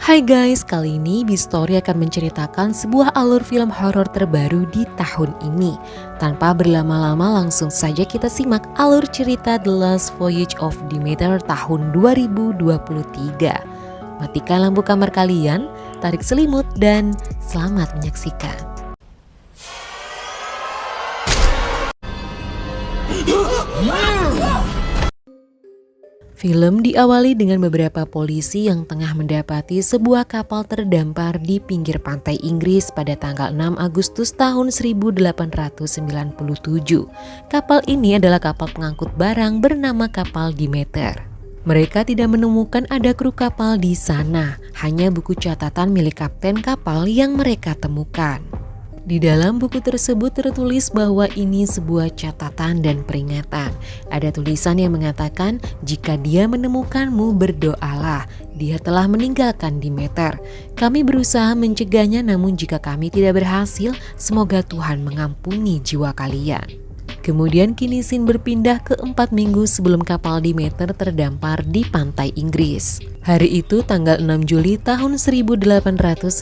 Hai guys, kali ini Bistory akan menceritakan sebuah alur film horor terbaru di tahun ini. Tanpa berlama-lama langsung saja kita simak alur cerita The Last Voyage of Demeter tahun 2023. Matikan lampu kamar kalian, tarik selimut, dan selamat menyaksikan. Film diawali dengan beberapa polisi yang tengah mendapati sebuah kapal terdampar di pinggir pantai Inggris pada tanggal 6 Agustus tahun 1897. Kapal ini adalah kapal pengangkut barang bernama kapal Demeter. Mereka tidak menemukan ada kru kapal di sana, hanya buku catatan milik kapten kapal yang mereka temukan. Di dalam buku tersebut tertulis bahwa ini sebuah catatan dan peringatan. Ada tulisan yang mengatakan, jika dia menemukanmu berdoalah, dia telah meninggalkan Demeter. Kami berusaha mencegahnya, namun jika kami tidak berhasil, semoga Tuhan mengampuni jiwa kalian. Kemudian kini scene berpindah ke 4 minggu sebelum kapal Demeter terdampar di pantai Inggris. Hari itu tanggal 6 Juli tahun 1897,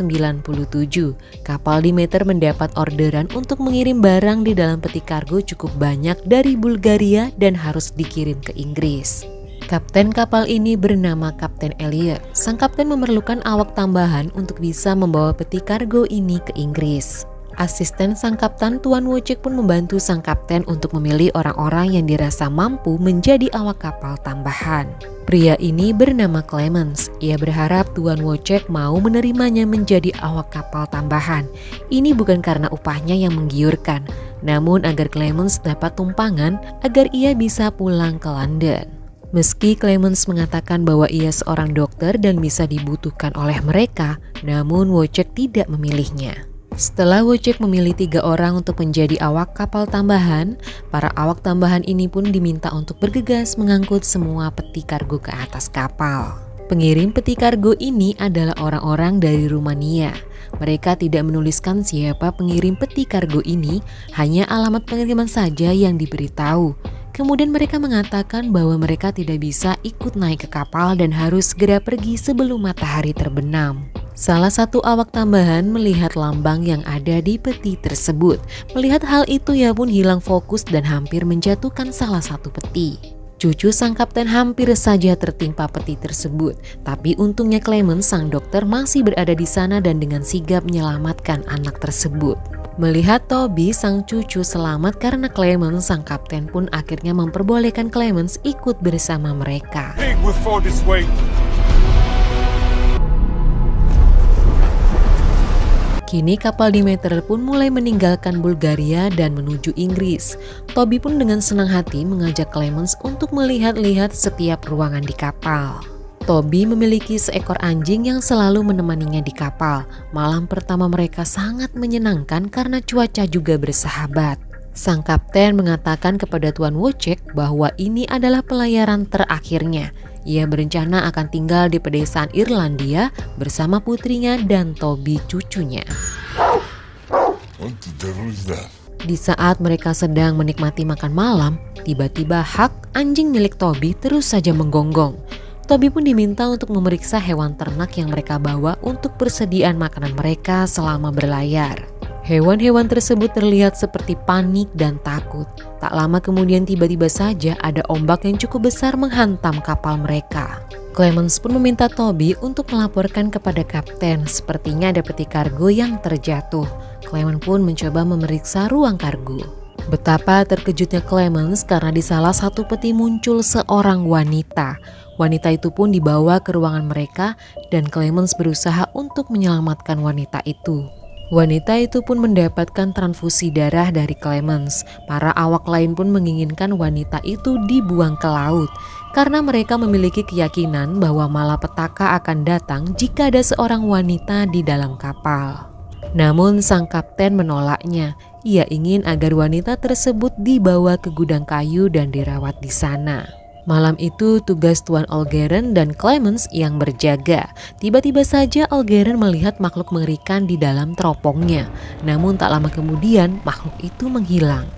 kapal Demeter mendapat orderan untuk mengirim barang di dalam peti kargo cukup banyak dari Bulgaria dan harus dikirim ke Inggris. Kapten kapal ini bernama Kapten Elliot. Sang kapten memerlukan awak tambahan untuk bisa membawa peti kargo ini ke Inggris. Asisten sang kapten Tuan Wojciech pun membantu sang kapten untuk memilih orang-orang yang dirasa mampu menjadi awak kapal tambahan. Pria ini bernama Clemens. Ia berharap Tuan Wojciech mau menerimanya menjadi awak kapal tambahan. Ini bukan karena upahnya yang menggiurkan, namun agar Clemens dapat tumpangan agar ia bisa pulang ke London. Meski Clemens mengatakan bahwa ia seorang dokter dan bisa dibutuhkan oleh mereka, namun Wojciech tidak memilihnya. Setelah Wojciech memilih 3 orang untuk menjadi awak kapal tambahan, para awak tambahan ini pun diminta untuk bergegas mengangkut semua peti kargo ke atas kapal. Pengirim peti kargo ini adalah orang-orang dari Rumania. Mereka tidak menuliskan siapa pengirim peti kargo ini, hanya alamat pengiriman saja yang diberitahu. Kemudian mereka mengatakan bahwa mereka tidak bisa ikut naik ke kapal dan harus segera pergi sebelum matahari terbenam. Salah satu awak tambahan melihat lambang yang ada di peti tersebut. Melihat hal itu ia pun hilang fokus dan hampir menjatuhkan salah satu peti. Cucu sang kapten hampir saja tertimpa peti tersebut. Tapi untungnya Clemens sang dokter masih berada di sana dan dengan sigap menyelamatkan anak tersebut. Melihat Toby sang cucu selamat karena Clemens sang kapten pun akhirnya memperbolehkan Clemens ikut bersama mereka. Kini kapal Demeter pun mulai meninggalkan Bulgaria dan menuju Inggris. Toby pun dengan senang hati mengajak Clemens untuk melihat-lihat setiap ruangan di kapal. Toby memiliki seekor anjing yang selalu menemaninya di kapal. Malam pertama mereka sangat menyenangkan karena cuaca juga bersahabat. Sang kapten mengatakan kepada Tuan Wojciech bahwa ini adalah pelayaran terakhirnya. Ia berencana akan tinggal di pedesaan Irlandia bersama putrinya dan Toby cucunya. Di saat mereka sedang menikmati makan malam, tiba-tiba Huck, anjing milik Toby, terus saja menggonggong. Toby pun diminta untuk memeriksa hewan ternak yang mereka bawa untuk persediaan makanan mereka selama berlayar. Hewan-hewan tersebut terlihat seperti panik dan takut. Tak lama kemudian tiba-tiba saja ada ombak yang cukup besar menghantam kapal mereka. Clemens pun meminta Toby untuk melaporkan kepada kapten, sepertinya ada peti kargo yang terjatuh. Clemens pun mencoba memeriksa ruang kargo. Betapa terkejutnya Clemens karena di salah satu peti muncul seorang wanita. Wanita itu pun dibawa ke ruangan mereka dan Clemens berusaha untuk menyelamatkan wanita itu. Wanita itu pun mendapatkan transfusi darah dari Clemens. Para awak lain pun menginginkan wanita itu dibuang ke laut karena mereka memiliki keyakinan bahwa malapetaka akan datang jika ada seorang wanita di dalam kapal. Namun sang kapten menolaknya. Ia ingin agar wanita tersebut dibawa ke gudang kayu dan dirawat di sana. Malam itu tugas Tuan Olgeren dan Clemens yang berjaga. Tiba-tiba saja Olgeren melihat makhluk mengerikan di dalam teropongnya. Namun tak lama kemudian makhluk itu menghilang.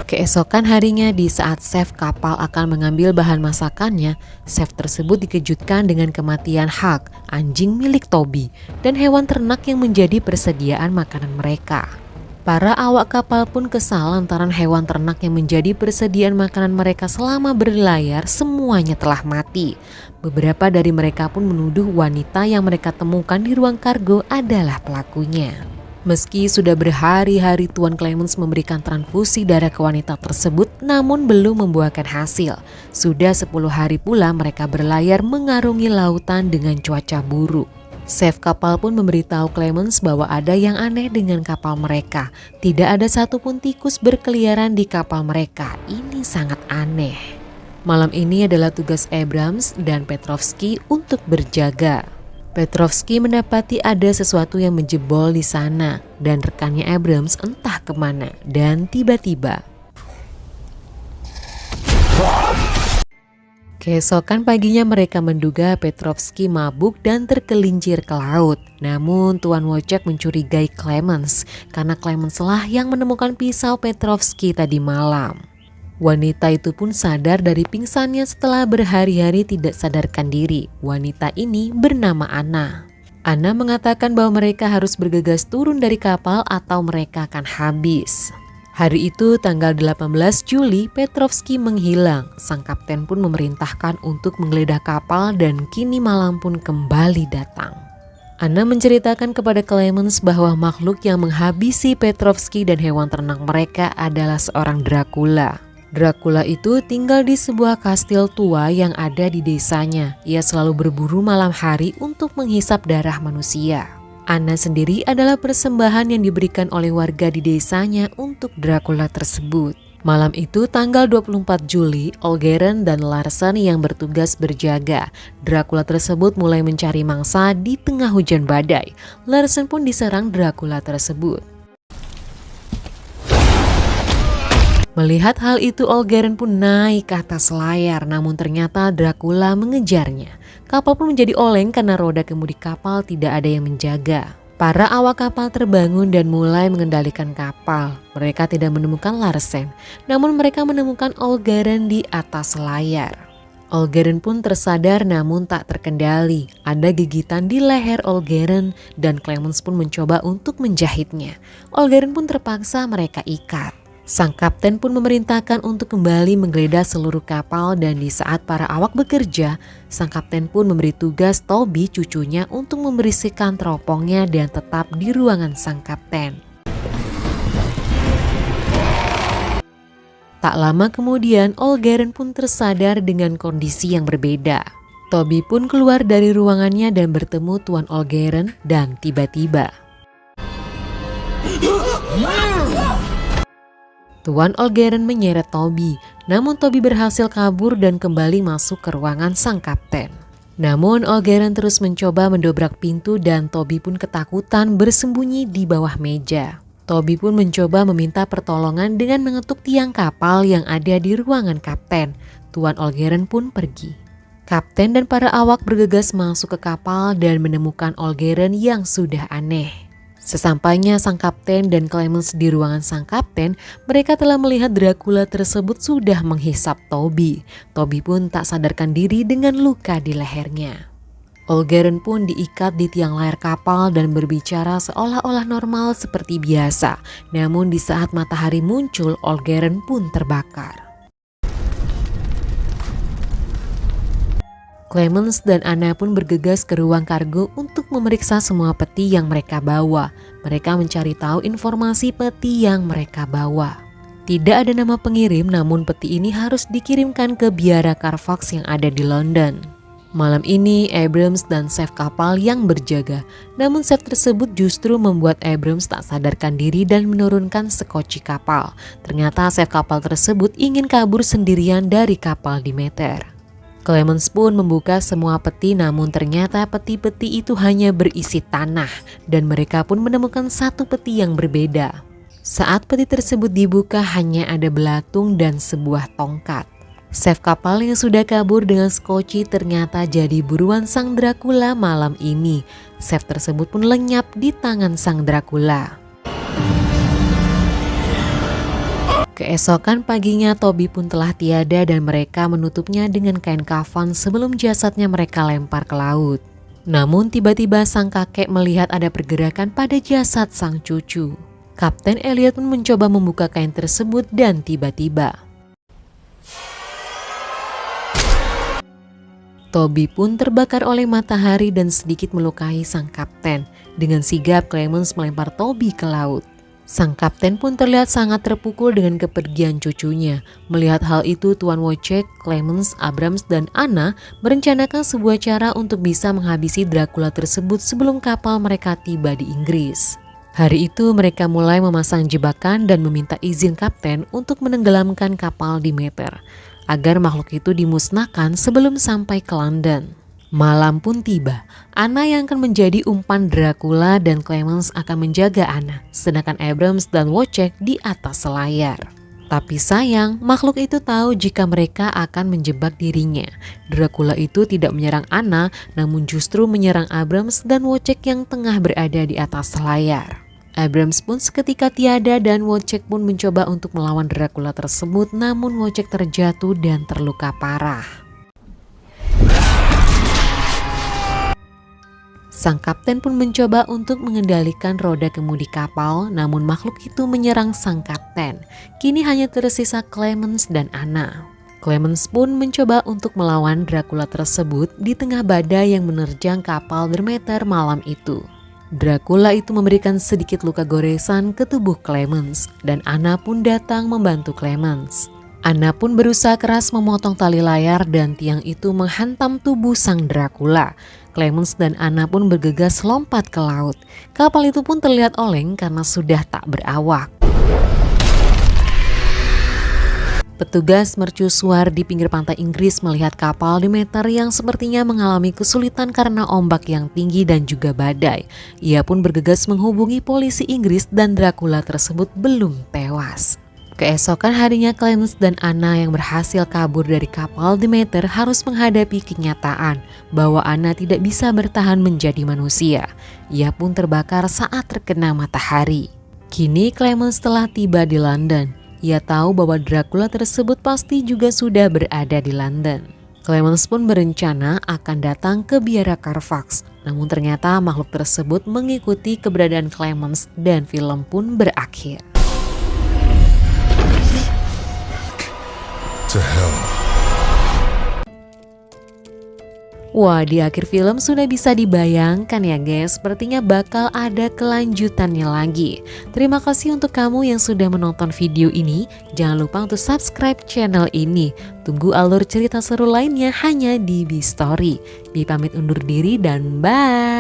Keesokan harinya di saat chef kapal akan mengambil bahan masakannya, chef tersebut dikejutkan dengan kematian Huck, anjing milik Toby, dan hewan ternak yang menjadi persediaan makanan mereka. Para awak kapal pun kesal lantaran hewan ternak yang menjadi persediaan makanan mereka selama berlayar semuanya telah mati. Beberapa dari mereka pun menuduh wanita yang mereka temukan di ruang kargo adalah pelakunya. Meski sudah berhari-hari Tuan Clemens memberikan transfusi darah ke wanita tersebut, namun belum membuahkan hasil. Sudah 10 hari pula mereka berlayar mengarungi lautan dengan cuaca buruk. Chef kapal pun memberitahu Clemens bahwa ada yang aneh dengan kapal mereka. Tidak ada satupun tikus berkeliaran di kapal mereka. Ini sangat aneh. Malam ini adalah tugas Abrams dan Petrovsky untuk berjaga. Petrovsky mendapati ada sesuatu yang menjebol di sana dan rekannya Abrams entah kemana dan tiba-tiba. Keesokan paginya mereka menduga Petrovsky mabuk dan tergelincir ke laut. Namun Tuan Wojciech mencurigai Clemens karena Clemens lah yang menemukan pisau Petrovsky tadi malam. Wanita itu pun sadar dari pingsannya setelah berhari-hari tidak sadarkan diri. Wanita ini bernama Anna. Anna mengatakan bahwa mereka harus bergegas turun dari kapal atau mereka akan habis. Hari itu tanggal 18 Juli Petrovsky menghilang. Sang kapten pun memerintahkan untuk menggeledah kapal dan kini malam pun kembali datang. Anna menceritakan kepada Clemens bahwa makhluk yang menghabisi Petrovsky dan hewan ternak mereka adalah seorang Dracula. Dracula itu tinggal di sebuah kastil tua yang ada di desanya. Ia selalu berburu malam hari untuk menghisap darah manusia. Anna sendiri adalah persembahan yang diberikan oleh warga di desanya untuk Dracula tersebut. Malam itu tanggal 24 Juli, Olgeren dan Larsen yang bertugas berjaga. Dracula tersebut mulai mencari mangsa di tengah hujan badai. Larsen pun diserang Dracula tersebut. Melihat hal itu, Olgeren pun naik ke atas layar, namun ternyata Dracula mengejarnya. Kapal pun menjadi oleng karena roda kemudi kapal tidak ada yang menjaga. Para awak kapal terbangun dan mulai mengendalikan kapal. Mereka tidak menemukan Larsen, namun mereka menemukan Olgeren di atas layar. Olgeren pun tersadar namun tak terkendali. Ada gigitan di leher Olgeren dan Clemens pun mencoba untuk menjahitnya. Olgeren pun terpaksa mereka ikat. Sang kapten pun memerintahkan untuk kembali menggeledah seluruh kapal dan di saat para awak bekerja, sang kapten pun memberi tugas Toby cucunya untuk membersihkan teropongnya dan tetap di ruangan sang kapten. Tak lama kemudian, Olgeren pun tersadar dengan kondisi yang berbeda. Toby pun keluar dari ruangannya dan bertemu Tuan Olgeren dan tiba-tiba Tuan Olgeren menyeret Toby, namun Toby berhasil kabur dan kembali masuk ke ruangan sang kapten. Namun Olgeren terus mencoba mendobrak pintu dan Toby pun ketakutan bersembunyi di bawah meja. Toby pun mencoba meminta pertolongan dengan mengetuk tiang kapal yang ada di ruangan kapten. Tuan Olgeren pun pergi. Kapten dan para awak bergegas masuk ke kapal dan menemukan Olgeren yang sudah aneh. Sesampainya sang kapten dan Clemens di ruangan sang kapten, mereka telah melihat Dracula tersebut sudah menghisap Toby. Toby pun tak sadarkan diri dengan luka di lehernya. Olgeren pun diikat di tiang layar kapal dan berbicara seolah-olah normal seperti biasa. Namun di saat matahari muncul, Olgeren pun terbakar. Clemens dan Anna pun bergegas ke ruang kargo untuk memeriksa semua peti yang mereka bawa. Mereka mencari tahu informasi peti yang mereka bawa. Tidak ada nama pengirim, namun peti ini harus dikirimkan ke Biara Carfax yang ada di London. Malam ini Abrams dan chef kapal yang berjaga. Namun chef tersebut justru membuat Abrams tak sadarkan diri dan menurunkan sekoci kapal. Ternyata chef kapal tersebut ingin kabur sendirian dari kapal Demeter. Clemens pun membuka semua peti, namun ternyata peti-peti itu hanya berisi tanah dan mereka pun menemukan satu peti yang berbeda. Saat peti tersebut dibuka hanya ada belatung dan sebuah tongkat. Chef kapal yang sudah kabur dengan skoci ternyata jadi buruan sang Dracula malam ini. Chef tersebut pun lenyap di tangan sang Dracula. Keesokan paginya Toby pun telah tiada dan mereka menutupnya dengan kain kafan sebelum jasadnya mereka lempar ke laut. Namun tiba-tiba sang kakek melihat ada pergerakan pada jasad sang cucu. Kapten Elliot pun mencoba membuka kain tersebut dan tiba-tiba Toby pun terbakar oleh matahari dan sedikit melukai sang kapten. Dengan sigap Clemens melempar Toby ke laut. Sang kapten pun terlihat sangat terpukul dengan kepergian cucunya. Melihat hal itu, Tuan Wojciech, Clemens, Abrams, dan Anna merencanakan sebuah cara untuk bisa menghabisi Dracula tersebut sebelum kapal mereka tiba di Inggris. Hari itu mereka mulai memasang jebakan dan meminta izin kapten untuk menenggelamkan kapal Demeter agar makhluk itu dimusnahkan sebelum sampai ke London. Malam pun tiba. Anna yang akan menjadi umpan Dracula dan Clemens akan menjaga Anna, sedangkan Abrams dan Wojciech di atas layar. Tapi sayang, makhluk itu tahu jika mereka akan menjebak dirinya. Dracula itu tidak menyerang Anna, namun justru menyerang Abrams dan Wojciech yang tengah berada di atas layar. Abrams pun seketika tiada dan Wojciech pun mencoba untuk melawan Dracula tersebut, namun Wojciech terjatuh dan terluka parah. Sang kapten pun mencoba untuk mengendalikan roda kemudi kapal, namun makhluk itu menyerang sang kapten. Kini hanya tersisa Clemens dan Anna. Clemens pun mencoba untuk melawan Dracula tersebut di tengah badai yang menerjang kapal Demeter malam itu. Dracula itu memberikan sedikit luka goresan ke tubuh Clemens dan Anna pun datang membantu Clemens. Anna pun berusaha keras memotong tali layar dan tiang itu menghantam tubuh sang Dracula. Clemens dan Anna pun bergegas lompat ke laut. Kapal itu pun terlihat oleng karena sudah tak berawak. Petugas mercusuar di pinggir pantai Inggris melihat kapal Demeter yang sepertinya mengalami kesulitan karena ombak yang tinggi dan juga badai. Ia pun bergegas menghubungi polisi Inggris dan Dracula tersebut belum tewas. Keesokan harinya Clemens dan Anna yang berhasil kabur dari kapal Demeter harus menghadapi kenyataan bahwa Anna tidak bisa bertahan menjadi manusia. Ia pun terbakar saat terkena matahari. Kini Clemens telah tiba di London. Ia tahu bahwa Dracula tersebut pasti juga sudah berada di London. Clemens pun berencana akan datang ke biara Carfax. Namun ternyata makhluk tersebut mengikuti keberadaan Clemens dan film pun berakhir. To hell. Wah, di akhir film sudah bisa dibayangkan ya guys, sepertinya bakal ada kelanjutannya lagi. Terima kasih untuk kamu yang sudah menonton video ini. Jangan lupa untuk subscribe channel ini. Tunggu alur cerita seru lainnya hanya di Bi Story. Bi pamit undur diri dan bye.